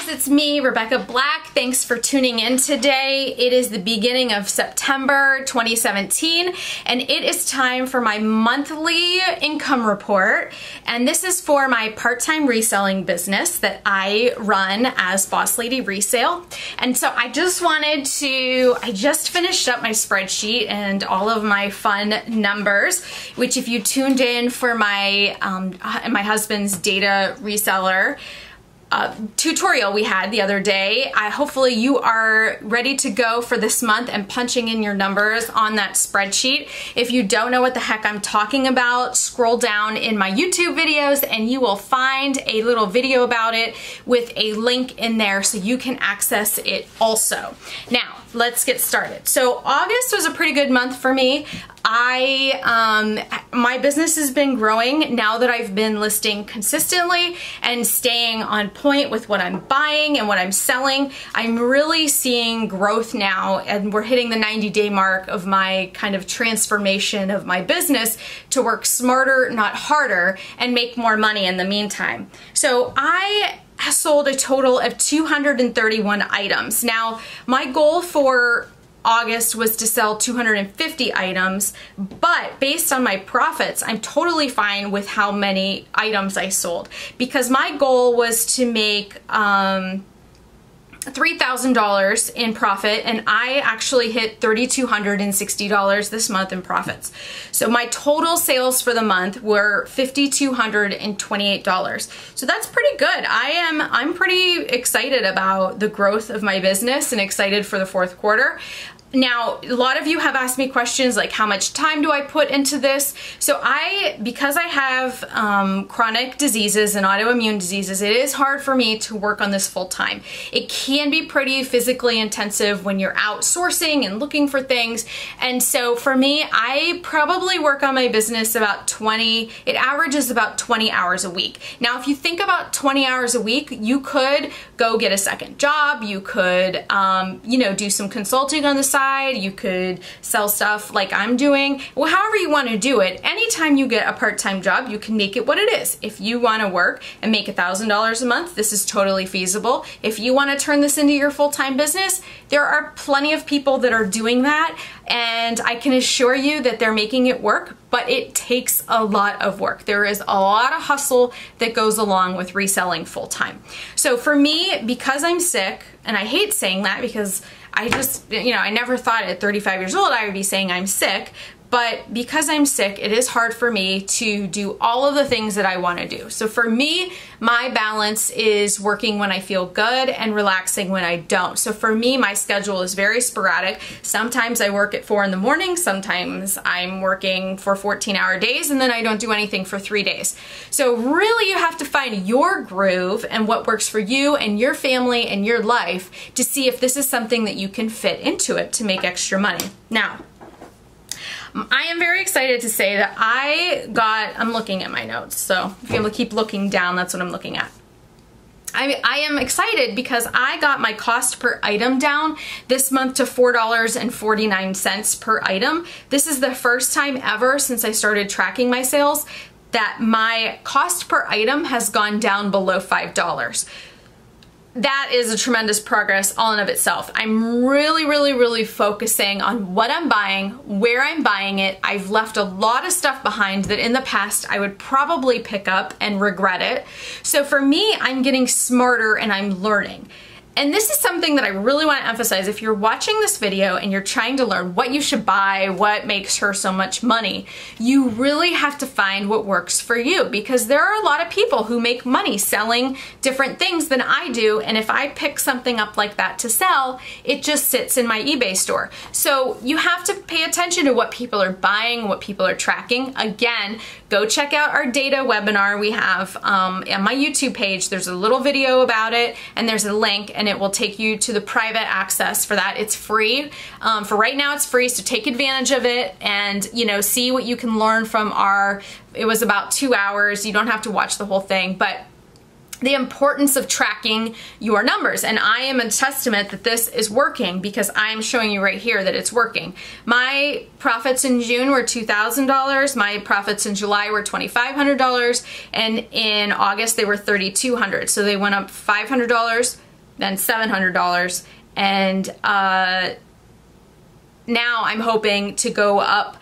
it's me, Rebecca Black. Thanks for tuning in today. It is the beginning of September 2017, and it is time for my monthly income report. And this is for my part-time reselling business that I run as Boss Lady Resale. And so I just finished up my spreadsheet and all of my fun numbers, which if you tuned in for my husband's data reseller tutorial we had the other day, hopefully you are ready to go for this month and punching in your numbers on that spreadsheet. If you don't know what the heck I'm talking about, scroll down in my YouTube videos and you will find a little video about it with a link in there so you can access it also. Now, let's get started. So August was a pretty good month for me. My business has been growing now that I've been listing consistently and staying on point with what I'm buying and what I'm selling. I'm really seeing growth now, and we're hitting the 90-day mark of my kind of transformation of my business to work smarter, not harder, and make more money in the meantime. So I sold a total of 231 items. Now, my goal for August was to sell 250 items, but based on my profits, I'm totally fine with how many items I sold, because my goal was to make $3,000 in profit, and I actually hit $3,260 this month in profits. So my total sales for the month were $5,228. So that's pretty good. I'm pretty excited about the growth of my business and excited for the fourth quarter. Now, a lot of you have asked me questions like, how much time do I put into this? So because I have chronic diseases and autoimmune diseases, it is hard for me to work on this full time. It can be pretty physically intensive when you're outsourcing and looking for things. And so for me, I probably work on my business it averages about 20 hours a week. Now, if you think about 20 hours a week, you could go get a second job. You could, do some consulting on the side. You could sell stuff like I'm doing. Well, however you want to do it, anytime you get a part-time job, you can make it what it is. If you want to work and make $1,000 a month, this is totally feasible. If you want to turn this into your full-time business, there are plenty of people that are doing that, and I can assure you that they're making it work, but it takes a lot of work. There is a lot of hustle that goes along with reselling full-time. So for me, because I'm sick, and I hate saying that because I never thought at 35 years old I would be saying I'm sick, but because I'm sick, it is hard for me to do all of the things that I want to do. So for me, my balance is working when I feel good and relaxing when I don't. So for me, my schedule is very sporadic. Sometimes I work at 4 in the morning, sometimes I'm working for 14-hour days, and then I don't do anything for 3 days. So really, you have to find your groove and what works for you and your family and your life to see if this is something that you can fit into it to make extra money. Now, I am very excited to say that I'm looking at my notes, so if you keep looking down, that's what I'm looking at. I am excited because I got my cost per item down this month to $4.49 per item. This is the first time ever since I started tracking my sales that my cost per item has gone down below $5. That is a tremendous progress all in of itself. I'm really focusing on what I'm buying, where I'm buying it. I've left a lot of stuff behind that in the past I would probably pick up and regret it. So for me, I'm getting smarter and I'm learning. And this is something that I really want to emphasize. If you're watching this video and you're trying to learn what you should buy, what makes her so much money, you really have to find what works for you, because there are a lot of people who make money selling different things than I do. And if I pick something up like that to sell, it just sits in my eBay store. So you have to pay attention to what people are buying, what people are tracking. Again, go check out our data webinar we have on my YouTube page. There's a little video about it, and there's a link, and it will take you to the private access for that. It's free. For right now, it's free, so take advantage of it and, see what you can learn from it was about 2 hours. You don't have to watch the whole thing, but the importance of tracking your numbers. And I am a testament that this is working because I am showing you right here that it's working. My profits in June were $2,000. My profits in July were $2,500. And in August, they were $3,200. So they went up $500, then $700, and now I'm hoping to go up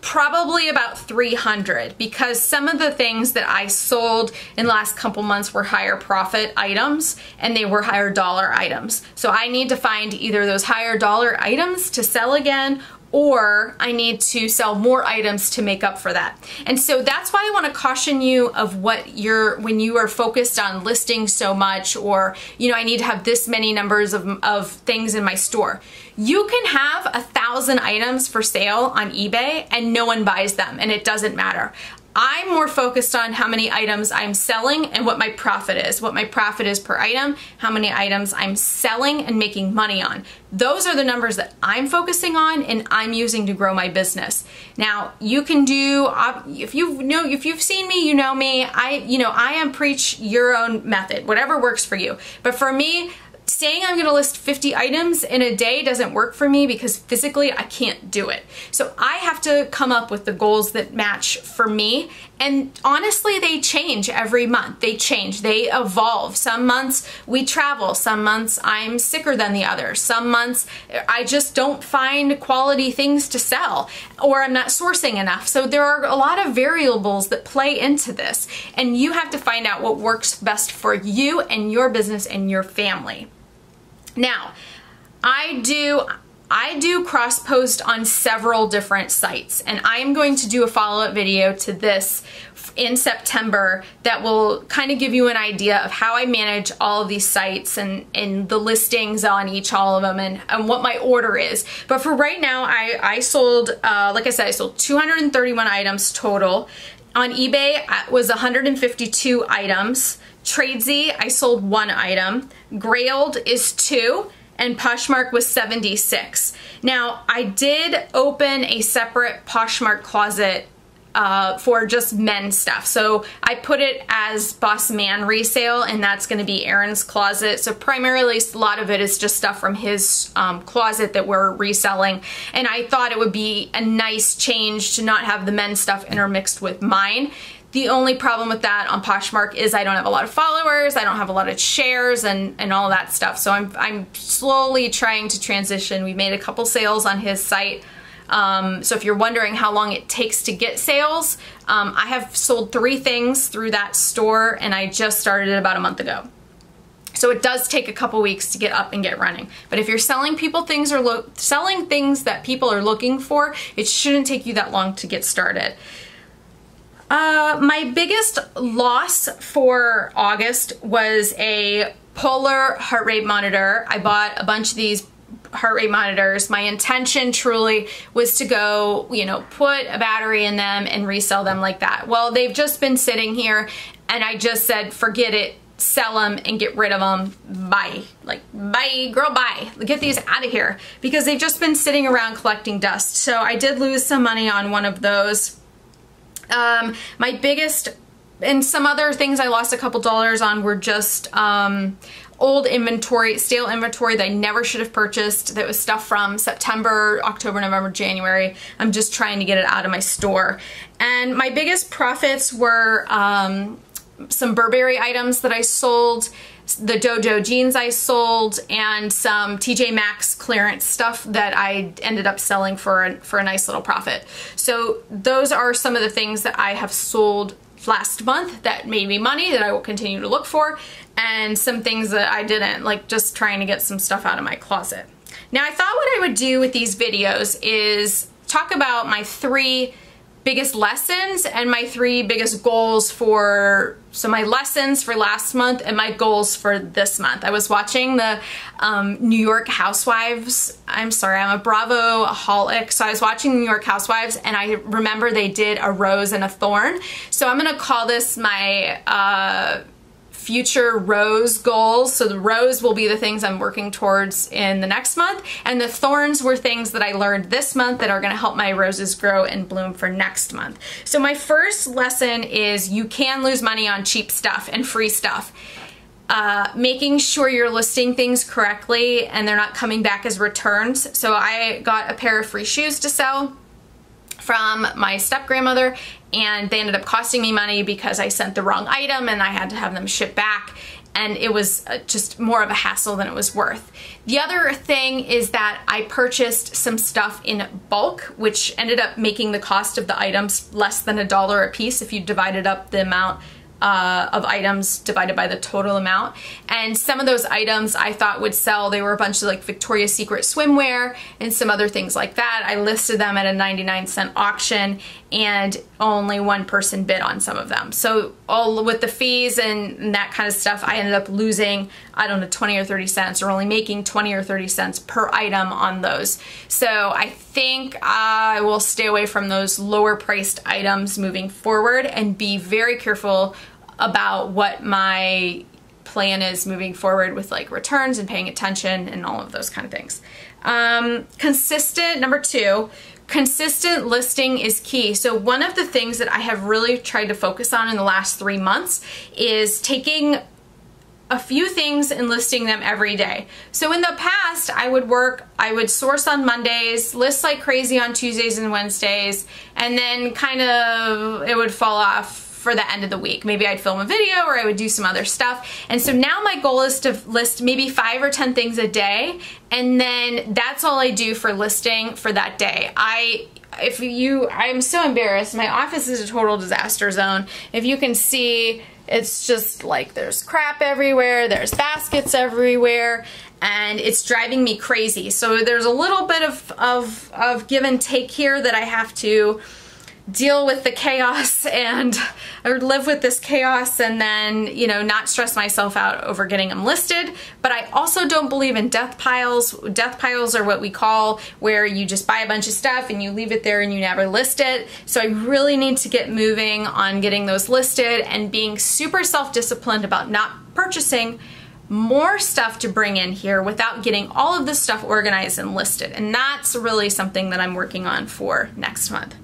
probably about 300, because some of the things that I sold in the last couple months were higher profit items and they were higher dollar items. So I need to find either those higher dollar items to sell again, or I need to sell more items to make up for that. And so that's why I want to caution you of when you are focused on listing so much, or, you know, I need to have this many numbers of things in my store. You can have 1,000 items for sale on eBay and no one buys them, and it doesn't matter. I'm more focused on how many items I'm selling and what my profit is. What my profit is per item, how many items I'm selling and making money on. Those are the numbers that I'm focusing on and I'm using to grow my business. Now, you can do, if you've seen me, you know me, I am preach your own method, whatever works for you. But for me, saying I'm gonna list 50 items in a day doesn't work for me, because physically I can't do it. So I have to come up with the goals that match for me. And honestly, they change every month. They change, they evolve. Some months we travel, some months I'm sicker than the others. Some months I just don't find quality things to sell, or I'm not sourcing enough. So there are a lot of variables that play into this, and you have to find out what works best for you and your business and your family. Now, I do cross post on several different sites, and I'm going to do a follow-up video to this in September that will kind of give you an idea of how I manage all of these sites and the listings on all of them and what my order is. But for right now, I sold, like I said, I sold 231 items total. On eBay, it was 152 items. Tradesy, I sold 1 item. Grailed is 2, and Poshmark was 76. Now, I did open a separate Poshmark closet for just men's stuff. So I put it as Boss Man Resale, and that's gonna be Aaron's closet. So primarily, a lot of it is just stuff from his closet that we're reselling. And I thought it would be a nice change to not have the men's stuff intermixed with mine. The only problem with that on Poshmark is I don't have a lot of followers, I don't have a lot of shares and all that stuff. So I'm slowly trying to transition. We made a couple sales on his site. So if you're wondering how long it takes to get sales, I have sold 3 things through that store, and I just started it about a month ago. So it does take a couple weeks to get up and get running. But if you're selling people things or selling things that people are looking for, it shouldn't take you that long to get started. My biggest loss for August was a Polar heart rate monitor. I bought a bunch of these heart rate monitors. My intention truly was to go, you know, put a battery in them and resell them like that. Well, they've just been sitting here, and I just said, forget it, sell them and get rid of them. Bye. Like, bye, girl, bye. Get these out of here, because they've just been sitting around collecting dust. So I did lose some money on one of those. My biggest, and some other things I lost a couple dollars on were just old inventory, stale inventory that I never should have purchased. That was stuff from September, October, November, January. I'm just trying to get it out of my store. And my biggest profits were some Burberry items that I sold, the Dojo jeans I sold, and some TJ Maxx clearance stuff that I ended up selling for a nice little profit. So those are some of the things that I have sold last month that made me money that I will continue to look for, and some things that I didn't, like just trying to get some stuff out of my closet. Now, I thought what I would do with these videos is talk about my 3 biggest lessons and my 3 biggest goals for, so my lessons for last month and my goals for this month. I was watching the New York Housewives. I'm sorry, I'm a Bravo-aholic. So I was watching New York Housewives, and I remember they did a rose and a thorn. So I'm gonna call this my future rose goals. So the rose will be the things I'm working towards in the next month, and the thorns were things that I learned this month that are going to help my roses grow and bloom for next month. So my first lesson is you can lose money on cheap stuff and free stuff. Making sure you're listing things correctly and they're not coming back as returns. So I got a pair of free shoes to sell from my step-grandmother, and they ended up costing me money because I sent the wrong item and I had to have them shipped back, and it was just more of a hassle than it was worth. The other thing is that I purchased some stuff in bulk, which ended up making the cost of the items less than $1 a piece if you divided up the amount of items divided by the total amount. And some of those items I thought would sell. They were a bunch of like Victoria's Secret swimwear and some other things like that. I listed them at a 99-cent auction and only one person bid on some of them. So all with the fees and that kind of stuff, I ended up losing, I don't know, 20 or 30 cents, or only making 20 or 30 cents per item on those. So I think I will stay away from those lower priced items moving forward and be very careful about what my plan is moving forward with like returns and paying attention and all of those kind of things. Consistent, number 2, consistent listing is key. So one of the things that I have really tried to focus on in the last 3 months is taking a few things and listing them every day. So in the past, I would source on Mondays, list like crazy on Tuesdays and Wednesdays, and then kind of it would fall off for the end of the week. Maybe I'd film a video or I would do some other stuff. And so now my goal is to list maybe 5 or 10 things a day, and then that's all I do for listing for that day. I'm so embarrassed. My office is a total disaster zone. If you can see, it's just like there's crap everywhere, there's baskets everywhere, and it's driving me crazy. So there's a little bit of give and take here that I have to deal with the chaos or live with this chaos, and then, you know, not stress myself out over getting them listed. But I also don't believe in death piles. Death piles are what we call where you just buy a bunch of stuff and you leave it there and you never list it. So I really need to get moving on getting those listed and being super self-disciplined about not purchasing more stuff to bring in here without getting all of this stuff organized and listed. And that's really something that I'm working on for next month.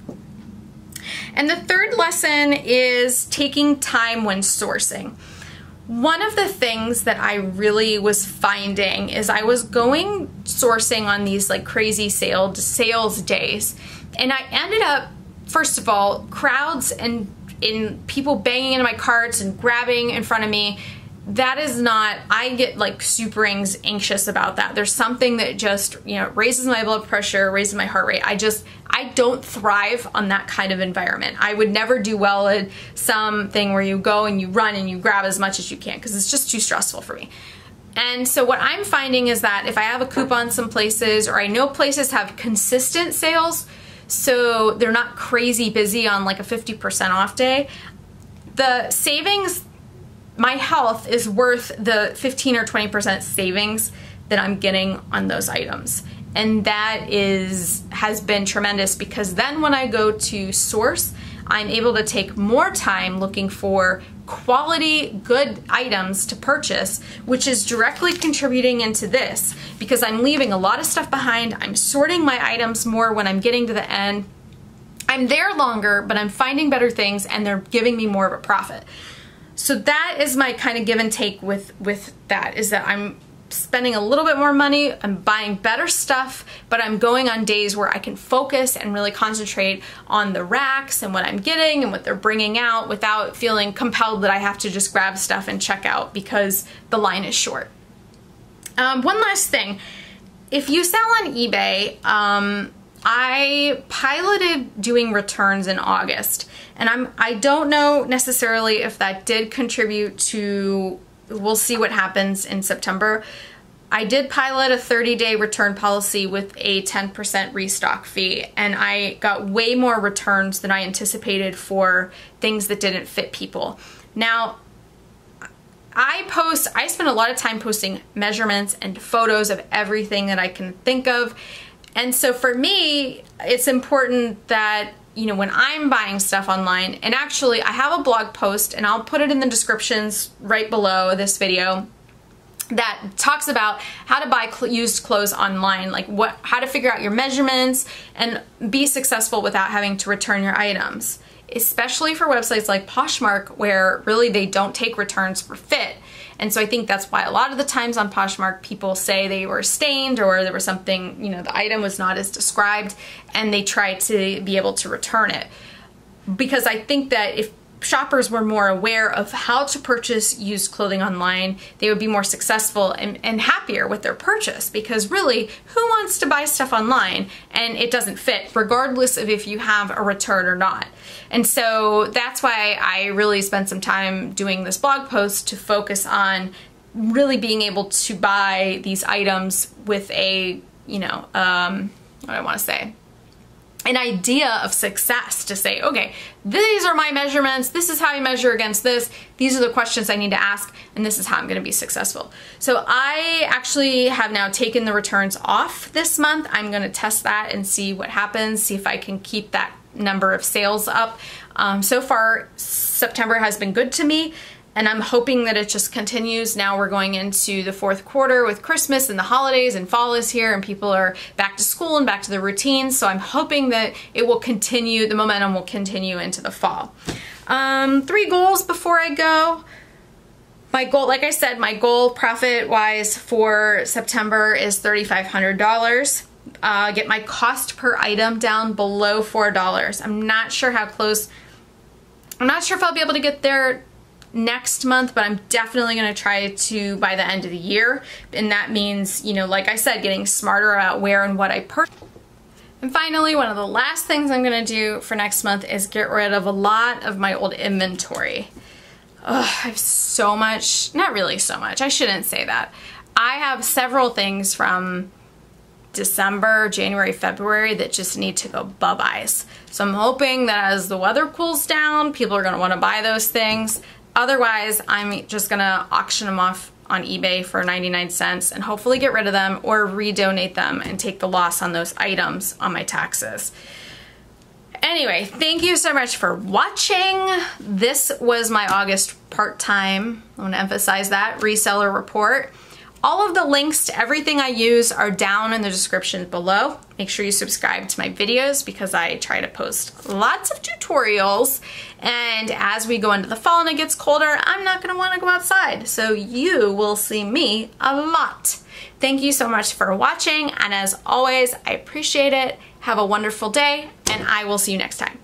And the third lesson is taking time when sourcing. One of the things that I really was finding is I was going sourcing on these like crazy sales days, and I ended up, first of all, crowds and in people banging into my carts and grabbing in front of me. That is not, I get like super anxious about that. There's something that just, you know, raises my blood pressure, raises my heart rate. I don't thrive on that kind of environment. I would never do well at something where you go and you run and you grab as much as you can, because it's just too stressful for me. And so what I'm finding is that if I have a coupon some places, or I know places have consistent sales, so they're not crazy busy on like a 50% off day, the savings, my health is worth the 15 or 20% savings that I'm getting on those items. And that has been tremendous, because then when I go to source, I'm able to take more time looking for quality, good items to purchase, which is directly contributing into this, because I'm leaving a lot of stuff behind. I'm sorting my items more when I'm getting to the end. I'm there longer, but I'm finding better things and they're giving me more of a profit. So that is my kind of give and take with that, is that I'm spending a little bit more money, I'm buying better stuff, but I'm going on days where I can focus and really concentrate on the racks and what I'm getting and what they're bringing out without feeling compelled that I have to just grab stuff and check out because the line is short. One last thing, if you sell on eBay, I piloted doing returns in August, and I don't know necessarily if that did contribute to, we'll see what happens in September. I did pilot a 30-day return policy with a 10% restock fee, and I got way more returns than I anticipated for things that didn't fit people. Now, I spend a lot of time posting measurements and photos of everything that I can think of. And so for me, it's important that, you know, when I'm buying stuff online, and actually I have a blog post and I'll put it in the descriptions right below this video that talks about how to buy used clothes online, like how to figure out your measurements and be successful without having to return your items. especially for websites like Poshmark, where really they don't take returns for fit. And so I think that's why a lot of the times on Poshmark, people say they were stained or there was something, you know, the item was not as described, and they try to be able to return it. Because I think that if shoppers were more aware of how to purchase used clothing online, they would be more successful and happier with their purchase. Because really, who wants to buy stuff online and it doesn't fit, regardless of if you have a return or not? And so that's why I really spent some time doing this blog post to focus on really being able to buy these items with a, you know, what do I want to say? An idea of success, to say, okay, these are my measurements, this is how I measure against this, these are the questions I need to ask, and this is how I'm going to be successful. So I actually have now taken the returns off this month. I'm going to test that and see what happens, see if I can keep that number of sales up. So far, September has been good to me, and I'm hoping that it just continues. Now we're going into the fourth quarter with Christmas and the holidays, and fall is here and people are back to school and back to their routines. So I'm hoping that it will continue, the momentum will continue into the fall. 3 goals before I go. My goal, like I said, my goal profit-wise for September is $3,500. Get my cost per item down below $4. I'm not sure how close, I'm not sure if I'll be able to get there next month, but I'm definitely going to try to by the end of the year. And that means, you know, like I said, getting smarter about where and what I purchase. And finally, one of the last things I'm going to do for next month is get rid of a lot of my old inventory. Ugh, I have so much, not really so much, I shouldn't say that. I have several things from December, January, February that just need to go bye-byes. So I'm hoping that as the weather cools down, people are going to want to buy those things. Otherwise, I'm just gonna auction them off on eBay for 99 cents and hopefully get rid of them or redonate them and take the loss on those items on my taxes. Anyway, thank you so much for watching. This was my August part-time, I want to emphasize that, reseller report. All of the links to everything I use are down in the description below. Make sure you subscribe to my videos because I try to post lots of tutorials. And as we go into the fall and it gets colder, I'm not going to want to go outside. So you will see me a lot. Thank you so much for watching. And as always, I appreciate it. Have a wonderful day, and I will see you next time.